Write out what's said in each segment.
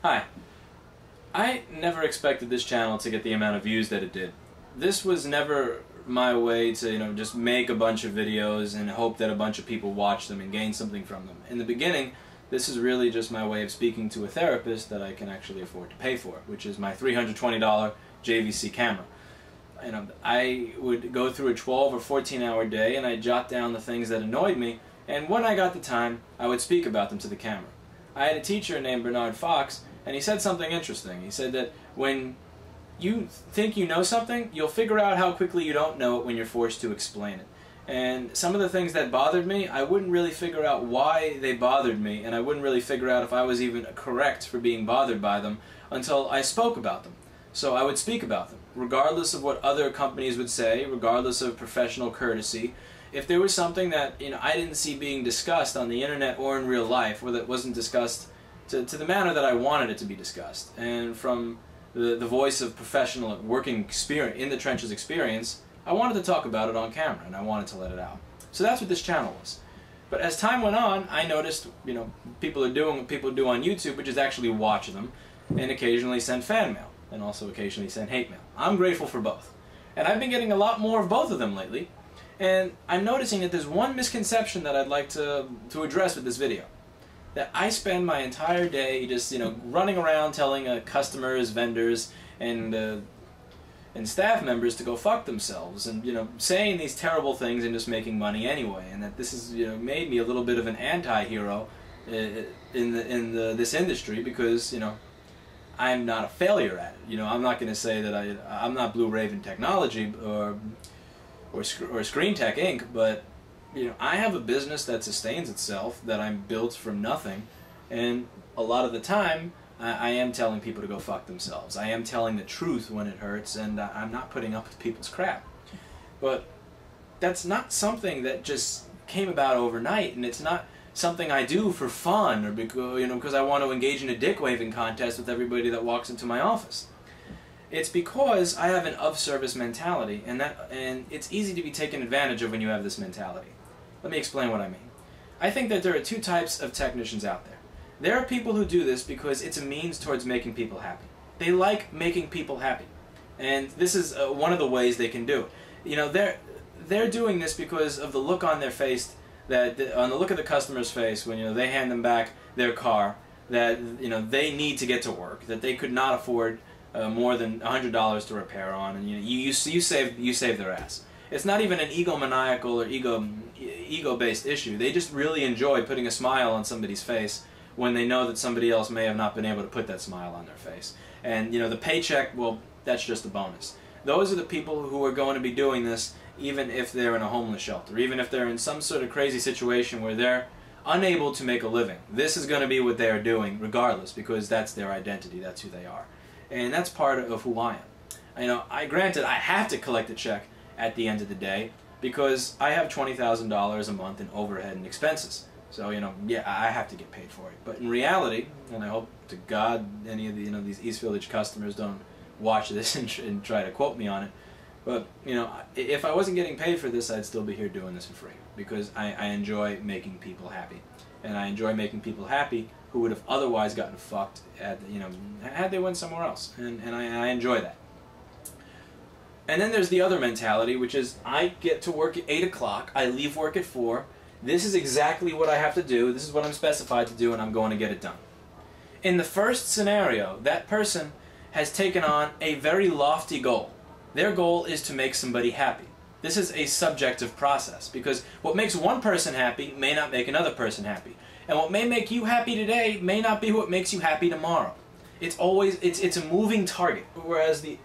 Hi. I never expected this channel to get the amount of views that it did. This was never my way to, just make a bunch of videos and hope that a bunch of people watch them and gain something from them. In the beginning, this is really just my way of speaking to a therapist that I can actually afford to pay for, which is my $320 JVC camera. I would go through a 12 or 14 hour day and I'd jot down the things that annoyed me, and when I got the time, I would speak about them to the camera. I had a teacher named Bernard Fox, and he said something interesting. He said that when you think you know something, you'll figure out how quickly you don't know it when you're forced to explain it. And some of the things that bothered me, I wouldn't really figure out why they bothered me, and I wouldn't really figure out if I was even correct for being bothered by them until I spoke about them. So I would speak about them, regardless of what other companies would say, regardless of professional courtesy. If there was something that I didn't see being discussed on the internet or in real life, or that wasn't discussed to the manner that I wanted it to be discussed, and from the voice of professional working experience, in the trenches experience, I wanted to talk about it on camera, and I wanted to let it out. So that's what this channel was. But as time went on, I noticed, people are doing what people do on YouTube, which is actually watch them, and occasionally send fan mail, and also occasionally send hate mail. I'm grateful for both. And I've been getting a lot more of both of them lately, and I'm noticing that there's one misconception that I'd like to address with this video. That I spend my entire day just, running around telling customers, vendors, and staff members to go fuck themselves, and saying these terrible things and just making money anyway, and that this has made me a little bit of an anti-hero in this industry, because I'm not a failure at it. I'm not going to say that I'm not Blue Raven Technology or Screen Tech Inc., but I have a business that sustains itself, that I'm built from nothing, and a lot of the time I am telling people to go fuck themselves. I am telling the truth when it hurts, and I'm not putting up with people's crap. But that's not something that just came about overnight, and it's not something I do for fun, or because I want to engage in a dick-waving contest with everybody that walks into my office. It's because I have an of-service mentality, and it's easy to be taken advantage of when you have this mentality. Let me explain what I mean. I think that there are two types of technicians out there. There are people who do this because it's a means towards making people happy. They like making people happy, and this is one of the ways they can do it. They're doing this because of the look on their face, on the look of the customer's face when they hand them back their car, that they need to get to work, that they could not afford more than $100 to repair on, and you save their ass. It's not even an egomaniacal or ego-based issue. They just really enjoy putting a smile on somebody's face when they know that somebody else may have not been able to put that smile on their face. And the paycheck, well, that's just a bonus. Those are the people who are going to be doing this even if they're in a homeless shelter, even if they're in some sort of crazy situation where they're unable to make a living. This is going to be what they are doing regardless, because that's their identity, that's who they are. And that's part of who I am. Granted, I have to collect a check at the end of the day because I have $20,000 a month in overhead and expenses. So, yeah, I have to get paid for it. But in reality, and I hope to God any of these East Village customers don't watch this and try to quote me on it, but, if I wasn't getting paid for this, I'd still be here doing this for free, because I enjoy making people happy. And I enjoy making people happy who would have otherwise gotten fucked had they went somewhere else. And I enjoy that. And then there's the other mentality, which is I get to work at 8 o'clock, I leave work at 4, this is exactly what I have to do, this is what I'm specified to do, and I'm going to get it done. In the first scenario, that person has taken on a very lofty goal. Their goal is to make somebody happy. This is a subjective process, because what makes one person happy may not make another person happy. And what may make you happy today may not be what makes you happy tomorrow. It's a moving target, whereas the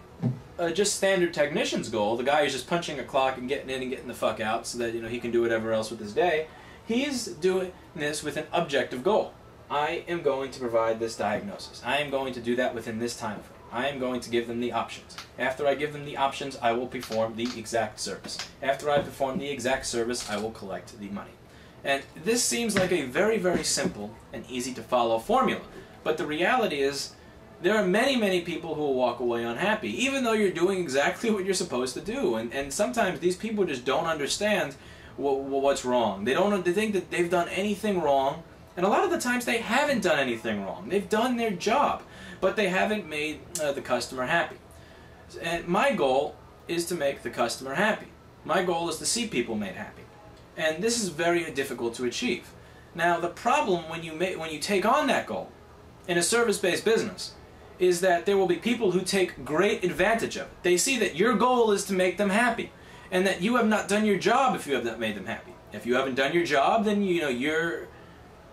just standard technician's goal, the guy who's just punching a clock and getting in and getting the fuck out so that he can do whatever else with his day, he's doing this with an objective goal. I am going to provide this diagnosis. I am going to do that within this time frame. I am going to give them the options. After I give them the options, I will perform the exact service. After I perform the exact service, I will collect the money. And this seems like a very, very simple and easy to follow formula. But the reality is, there are many, many people who will walk away unhappy, even though you're doing exactly what you're supposed to do. And sometimes these people just don't understand what's wrong. They think that they've done anything wrong, And a lot of the times they haven't done anything wrong. They've done their job, but they haven't made the customer happy. And my goal is to make the customer happy. My goal is to see people made happy. And this is very difficult to achieve. Now, the problem when you take on that goal in a service-based business is that there will be people who take great advantage of it. They see that your goal is to make them happy, and that you have not done your job if you have not made them happy. If you haven't done your job, then you're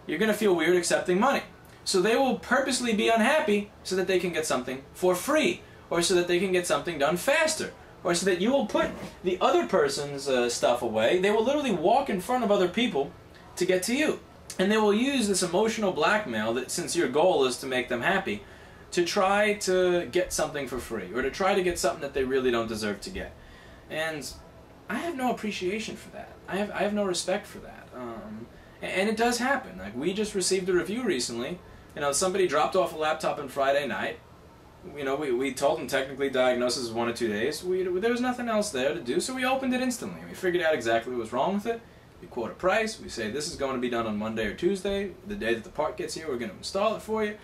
going to feel weird accepting money. So they will purposely be unhappy so that they can get something for free, or so that they can get something done faster, or so that you will put the other person's stuff away. They will literally walk in front of other people to get to you. And they will use this emotional blackmail that, since your goal is to make them happy, to try to get something for free, or to try to get something that they really don't deserve to get. And I have no appreciation for that. I have no respect for that. And it does happen. Like, we just received a review recently. You know, somebody dropped off a laptop on Friday night. You know, we told them technically diagnosis is 1 or 2 days. There was nothing else there to do, so we opened it instantly. We figured out exactly what was wrong with it. We quote a price. We say this is going to be done on Monday or Tuesday. The day that the part gets here, we're going to install it for you.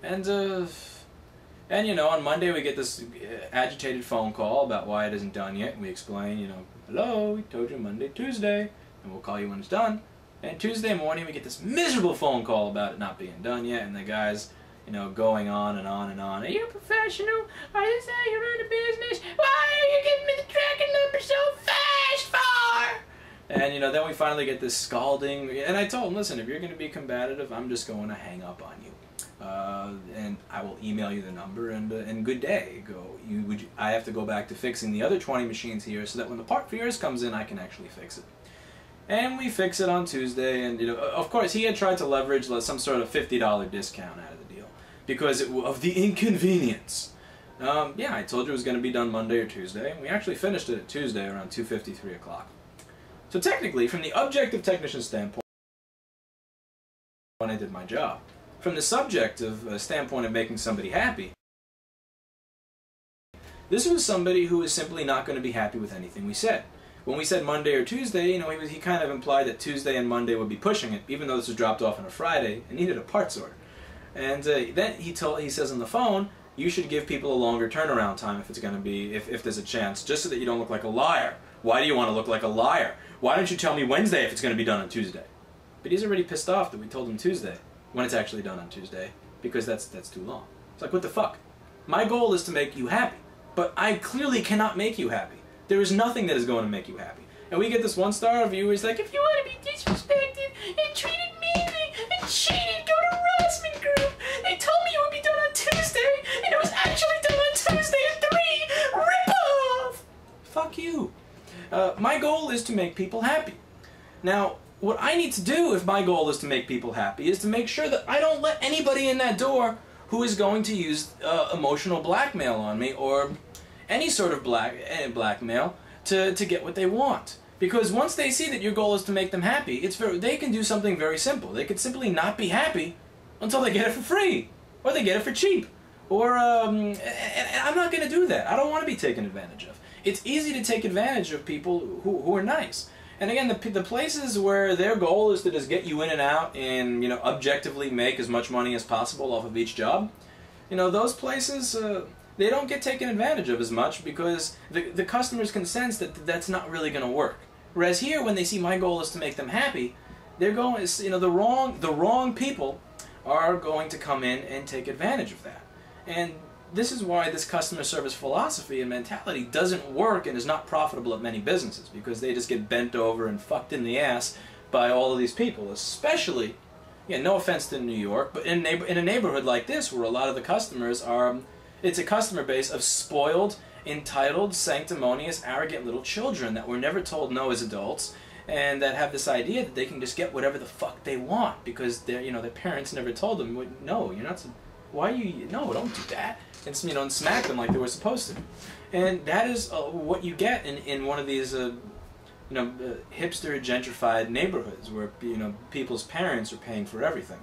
And you know, on Monday we get this agitated phone call about why it isn't done yet. We explain, you know, hello, we told you Monday, Tuesday, and we'll call you when it's done. And Tuesday morning we get this miserable phone call about it not being done yet, and the guy's, you know, going on and on and on. Are you a professional? Are this how you run a business? Why are you giving me the tracking number so fast for? And, you know, then we finally get this scalding. And I told him, listen, if you're going to be combative, I'm just going to hang up on you. And I will email you the number, and good day. I have to go back to fixing the other 20 machines here so that when the part for yours comes in, I can actually fix it. And we fix it on Tuesday, and, you know, of course, he had tried to leverage some sort of $50 discount out of the deal because of the inconvenience. Yeah, I told you it was going to be done Monday or Tuesday, and we actually finished it at Tuesday around 2:50, 3 o'clock. So technically, from the objective technician standpoint, when I did my job. From the subjective standpoint of making somebody happy, this was somebody who was simply not going to be happy with anything we said. When we said Monday or Tuesday, you know, he kind of implied that Tuesday and Monday would be pushing it, even though this was dropped off on a Friday and needed a parts order. And then he says on the phone, you should give people a longer turnaround time if it's going to be, if there's a chance, just so that you don't look like a liar. Why do you want to look like a liar? Why don't you tell me Wednesday if it's going to be done on Tuesday? But he's already pissed off that we told him Tuesday, when it's actually done on Tuesday, because that's too long. It's like, what the fuck? My goal is to make you happy, but I clearly cannot make you happy. There is nothing that is going to make you happy. And we get this 1-star review where he's like, if you want to be disrespected and treated meanly and cheated, go to Rossman Group. They told me it would be done on Tuesday, and it was actually done on Tuesday at 3. Rip off! Fuck you. My goal is to make people happy. Now, what I need to do if my goal is to make people happy is to make sure that I don't let anybody in that door who is going to use emotional blackmail on me, or any sort of blackmail to get what they want. Because once they see that your goal is to make them happy, they can do something very simple. They could simply not be happy until they get it for free, or they get it for cheap. Or, and I'm not going to do that. I don't want to be taken advantage of. It's easy to take advantage of people who are nice. And again, the places where their goal is to just get you in and out and, you know, objectively make as much money as possible off of each job, you know, those places, they don't get taken advantage of as much because the customers can sense that that's not really going to work. Whereas here, when they see my goal is to make them happy, they're going, you know, the wrong people are going to come in and take advantage of that. And this is why this customer service philosophy and mentality doesn't work and is not profitable at many businesses, because they just get bent over and fucked in the ass by all of these people, especially, yeah, no offense to New York, but in a neighborhood like this where a lot of the customers are, it's a customer base of spoiled, entitled, sanctimonious, arrogant little children that were never told no as adults, and that have this idea that they can just get whatever the fuck they want because their parents never told them, no, you're not, why you, no, don't do that. And, you know, and smack them like they were supposed to. And that is what you get in one of these, hipster gentrified neighborhoods where, you know, people's parents are paying for everything.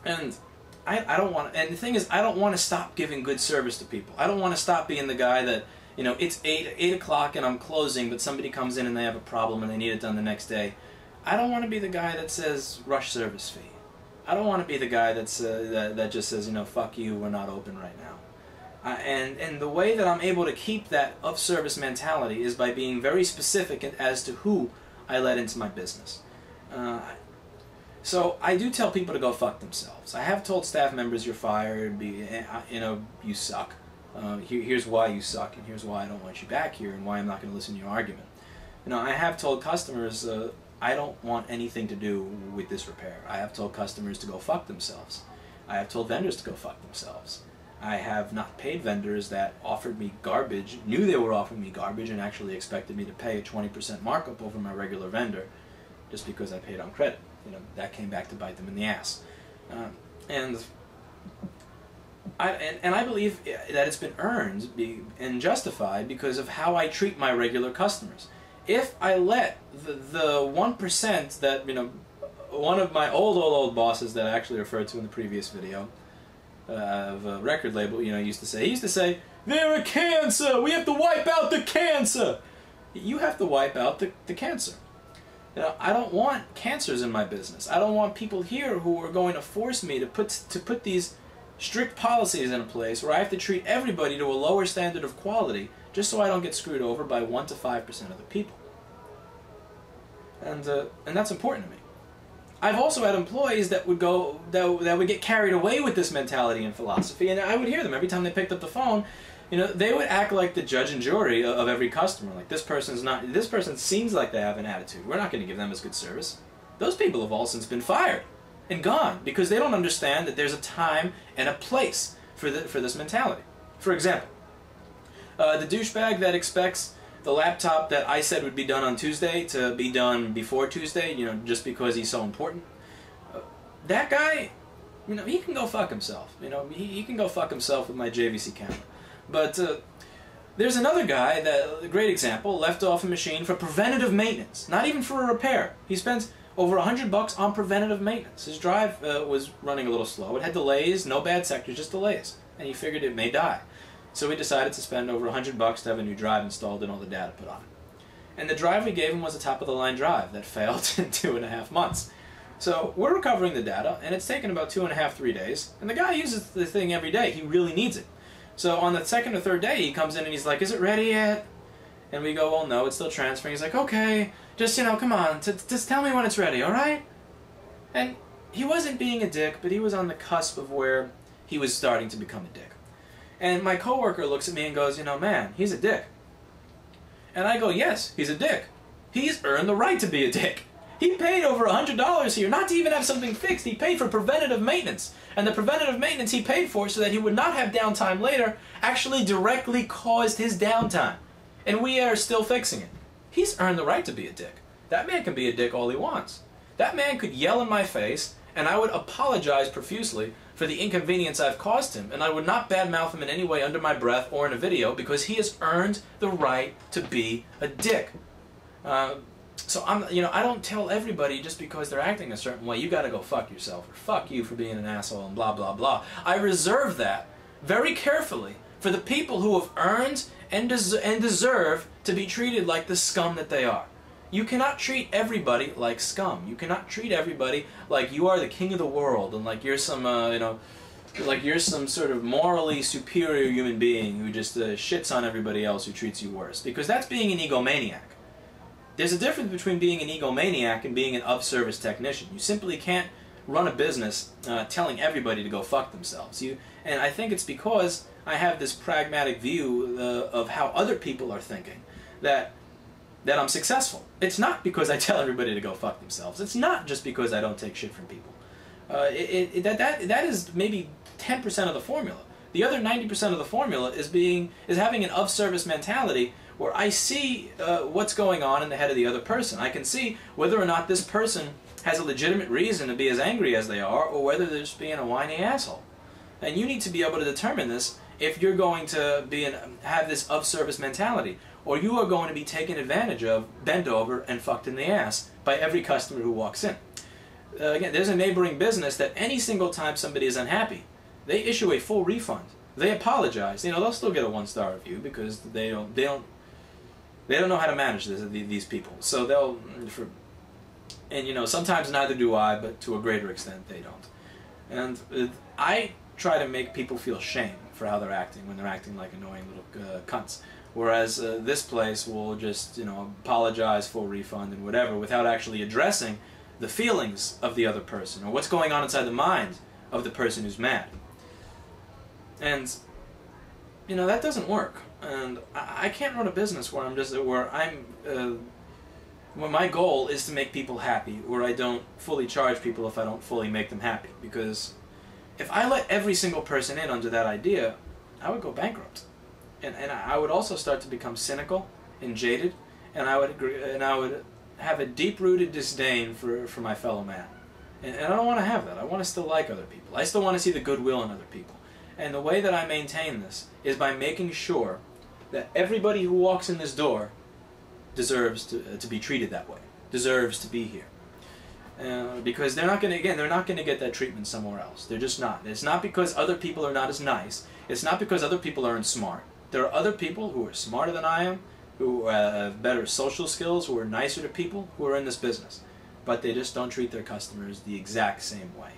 And I don't want, and the thing is, I don't want to stop giving good service to people. I don't want to stop being the guy that, you know, it's 8 o'clock and I'm closing, but somebody comes in and they have a problem and they need it done the next day. I don't want to be the guy that says rush service fee. I don't want to be the guy that's that just says, you know, fuck you, we're not open right now. And the way that I'm able to keep that of service mentality is by being very specific as to who I let into my business. So I do tell people to go fuck themselves. I have told staff members, you're fired, you know, you suck. Here's why you suck, and here's why I don't want you back here, and why I'm not going to listen to your argument. You know, I have told customers, I don't want anything to do with this repair. I have told customers to go fuck themselves. I have told vendors to go fuck themselves. I have not paid vendors that offered me garbage, knew they were offering me garbage, and actually expected me to pay a 20% markup over my regular vendor just because I paid on credit. You know, that came back to bite them in the ass. And I believe that it's been earned and justified because of how I treat my regular customers. If I let the 1% that, you know, one of my old bosses that I actually referred to in the previous video of a record label, you know, he used to say, they're a cancer, we have to wipe out the cancer. You have to wipe out the cancer. You know, I don't want cancers in my business. I don't want people here who are going to force me to put these strict policies in place where I have to treat everybody to a lower standard of quality just so I don't get screwed over by 1 to 5% of the people. And that's important to me. I've also had employees that would get carried away with this mentality and philosophy, and I would hear them every time they picked up the phone. You know, they would act like the judge and jury of every customer. Like, this person seems like they have an attitude. We're not going to give them as good service. Those people have all since been fired and gone because they don't understand that there's a time and a place for this mentality. For example, the douchebag that expects the laptop that I said would be done on Tuesday to be done before Tuesday, you know, just because he's so important. That guy, you know, he can go fuck himself. You know, he can go fuck himself with my JVC camera. But there's another guy, a great example, left off a machine for preventative maintenance, not even for a repair. He spends over $100 on preventative maintenance. His drive was running a little slow. It had delays, no bad sectors, just delays. And he figured it may die. So he decided to spend over $100 to have a new drive installed and all the data put on it. And the drive we gave him was a top-of-the-line drive that failed in 2.5 months. So we're recovering the data, and it's taken about 2.5, 3 days. And the guy uses the thing every day. He really needs it. So on the second or third day, he comes in and he's like, is it ready yet? And we go, well, no, it's still transferring. He's like, okay, just, you know, come on, just tell me when it's ready, all right? And he wasn't being a dick, but he was on the cusp of where he was starting to become a dick. And my coworker looks at me and goes, you know, man, he's a dick. And I go, yes, he's a dick. He's earned the right to be a dick. He paid over $100 here, not to even have something fixed. He paid for preventative maintenance. And the preventative maintenance he paid for so that he would not have downtime later actually directly caused his downtime. And we are still fixing it. He's earned the right to be a dick. That man can be a dick all he wants. That man could yell in my face, and I would apologize profusely for the inconvenience I've caused him, and I would not badmouth him in any way under my breath or in a video because he has earned the right to be a dick. So I don't tell everybody just because they're acting a certain way, you gotta go fuck yourself, or fuck you for being an asshole, and blah, blah, blah. I reserve that very carefully for the people who have earned and deserve to be treated like the scum that they are. You cannot treat everybody like scum. You cannot treat everybody like you are the king of the world, and like you're some, like you're some sort of morally superior human being who just shits on everybody else who treats you worse. Because that's being an egomaniac. There's a difference between being an egomaniac and being an of-service technician. You simply can't run a business telling everybody to go fuck themselves. And I think it's because I have this pragmatic view of how other people are thinking that I'm successful. It's not because I tell everybody to go fuck themselves. It's not just because I don't take shit from people. That is maybe 10% of the formula. The other 90% of the formula is having an of-service mentality where I see what's going on in the head of the other person. I can see whether or not this person has a legitimate reason to be as angry as they are, or whether they're just being a whiny asshole. And you need to be able to determine this if you're going to have this of-service mentality, or you are going to be taken advantage of, bent over, and fucked in the ass by every customer who walks in. Again, there's a neighboring business that any single time somebody is unhappy, they issue a full refund. They apologize. You know, they'll still get a 1-star review because they don't know how to manage these people. So And, you know, sometimes neither do I, but to a greater extent they don't. And I try to make people feel shame for how they're acting when they're acting like annoying little cunts. Whereas this place will just, you know, apologize, full refund and whatever without actually addressing the feelings of the other person or what's going on inside the mind of the person who's mad. And, you know, that doesn't work. And I can't run a business where where my goal is to make people happy, where I don't fully charge people if I don't fully make them happy. Because if I let every single person in under that idea, I would go bankrupt. And I would also start to become cynical and jaded, and I would have a deep-rooted disdain for my fellow man. And I don't want to have that. I want to still like other people. I still want to see the goodwill in other people. And the way that I maintain this is by making sure that everybody who walks in this door deserves to be treated that way, deserves to be here. Because they're not going to, again, they're not going to get that treatment somewhere else. They're just not. It's not because other people are not as nice. It's not because other people aren't smart. There are other people who are smarter than I am, who have better social skills, who are nicer to people, who are in this business. But they just don't treat their customers the exact same way.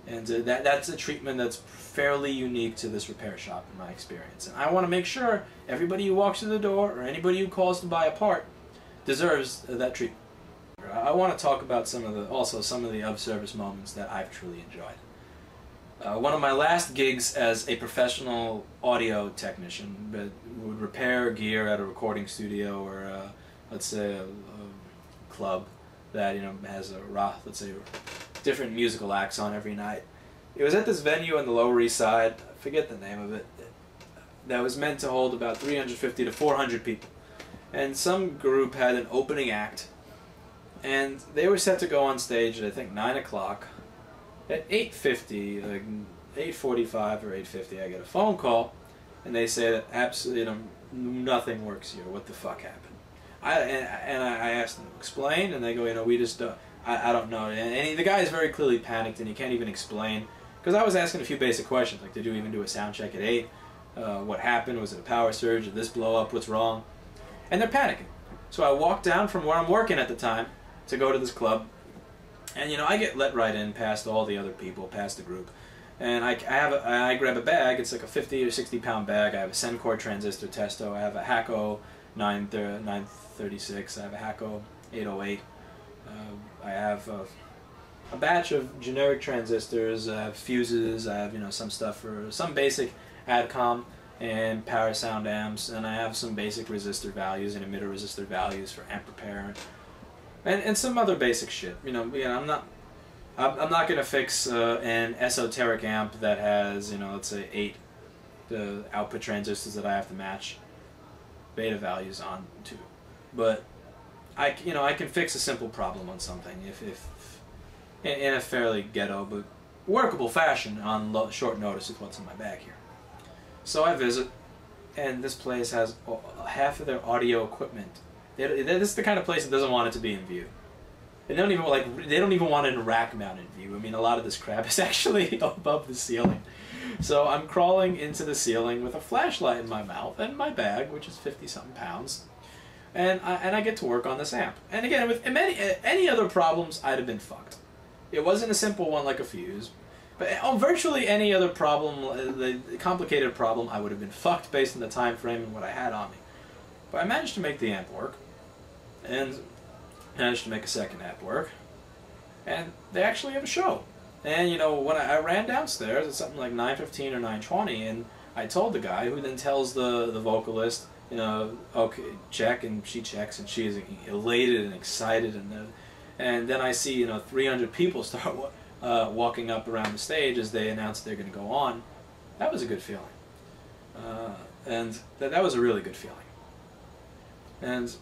And that's a treatment that's fairly unique to this repair shop in my experience. And I want to make sure everybody who walks through the door, or anybody who calls to buy a part, deserves that treatment. I want to talk about some of the of-service moments that I've truly enjoyed. One of my last gigs as a professional audio technician, but would repair gear at a recording studio or let's say a club that, you know, has let's say different musical acts on every night. It was at this venue on the Lower East Side, I forget the name of it, that was meant to hold about 350 to 400 people. And some group had an opening act, and they were set to go on stage at I think 9 o'clock. At 8:50, like 8:45 or 8:50, I get a phone call, and they say that absolutely, you know, nothing works here. What the fuck happened? I asked them to explain, and they go, you know, we just don't. I don't know. And the guy is very clearly panicked, and he can't even explain. Because I was asking a few basic questions, like, did you even do a sound check at 8? What happened? Was it a power surge? Did this blow up? What's wrong? And they're panicking. So I walked down from where I'm working at the time to go to this club. And, you know, I get let right in past all the other people, past the group. And I grab a bag. It's like a 50 or 60 pound bag. I have a Sencor transistor testo. I have a Hacko 936. I have a Hacko 808. I have a batch of generic transistors. I have fuses. I have, you know, some stuff for some basic ADCOM and power sound amps. And I have some basic resistor values and emitter resistor values for amp repair. And some other basic shit. You know, I'm not gonna fix an esoteric amp that has, you know, let's say 8 output transistors that I have to match beta values on to. But I can fix a simple problem on something if in a fairly ghetto but workable fashion on short notice with what's in my bag here. So I visit, and this place has half of their audio equipment. This is the kind of place that doesn't want it to be in view. They don't even want it in rack mounted view. I mean, a lot of this crap is actually above the ceiling. So I'm crawling into the ceiling with a flashlight in my mouth and my bag, which is 50-something pounds, and I get to work on this amp. And again, with any other problems, I'd have been fucked. It wasn't a simple one like a fuse, but on virtually any other problem, the complicated problem, I would have been fucked based on the time frame and what I had on me. But I managed to make the amp work, and managed to make a second amp work, and they actually have a show. And, you know, when I ran downstairs at something like 9:15 or 9:20, and I told the guy, who then tells the vocalist, you know, okay, check, and she checks, and she is elated and excited, and then I see, you know, 300 people start walking up around the stage as they announce they're going to go on. That was a good feeling, and that was a really good feeling. And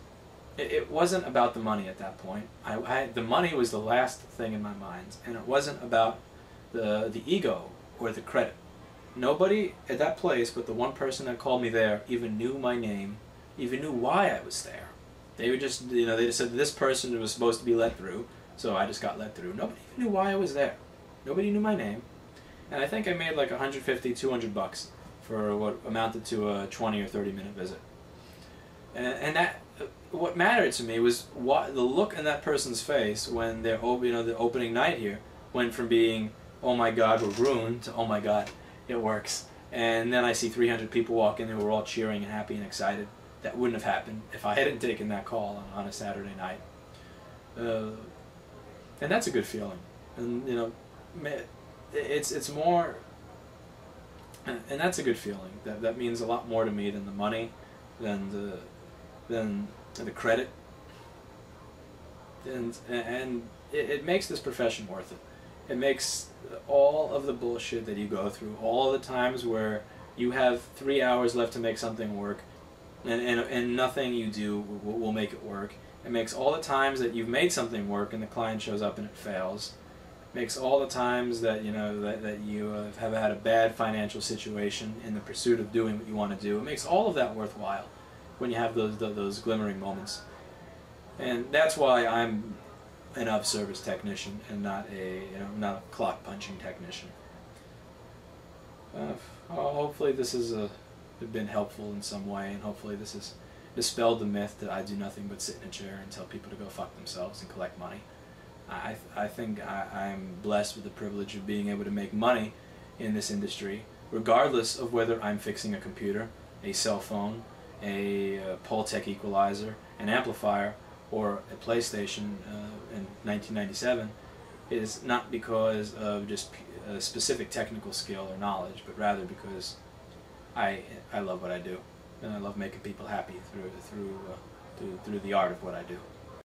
it wasn't about the money at that point. The money was the last thing in my mind, and it wasn't about the ego or the credit. Nobody at that place but the one person that called me there even knew my name, even knew why I was there. They were just, you know, they just said this person was supposed to be let through, so I just got let through. Nobody even knew why I was there. Nobody knew my name. And I think I made like 150, 200 bucks for what amounted to a 20 or 30 minute visit. And that, what mattered to me was the look in that person's face when the opening night here went from being, oh my God, we're ruined, to oh my God, it works. And then I see 300 people walk in, and we're all cheering and happy and excited. That wouldn't have happened if I hadn't taken that call on a Saturday night. And that's a good feeling. And, you know, it's more, and that's a good feeling. That means a lot more to me than the money, than the credit. And it makes this profession worth it. It makes all of the bullshit that you go through, all the times where you have 3 hours left to make something work, and nothing you do will make it work. It makes all the times that you've made something work and the client shows up and it fails. It makes all the times that that you have had a bad financial situation in the pursuit of doing what you want to do. It makes all of that worthwhile when you have those glimmering moments. And that's why I'm an of-service technician and not a not a clock punching technician. Hopefully this has been helpful in some way, and hopefully this has dispelled the myth that I do nothing but sit in a chair and tell people to go fuck themselves and collect money. I think I'm blessed with the privilege of being able to make money in this industry, regardless of whether I'm fixing a computer, a cell phone, a Pultec equalizer, an amplifier, or a PlayStation in 1997. It is not because of just a specific technical skill or knowledge, but rather because I love what I do, and I love making people happy through the art of what I do.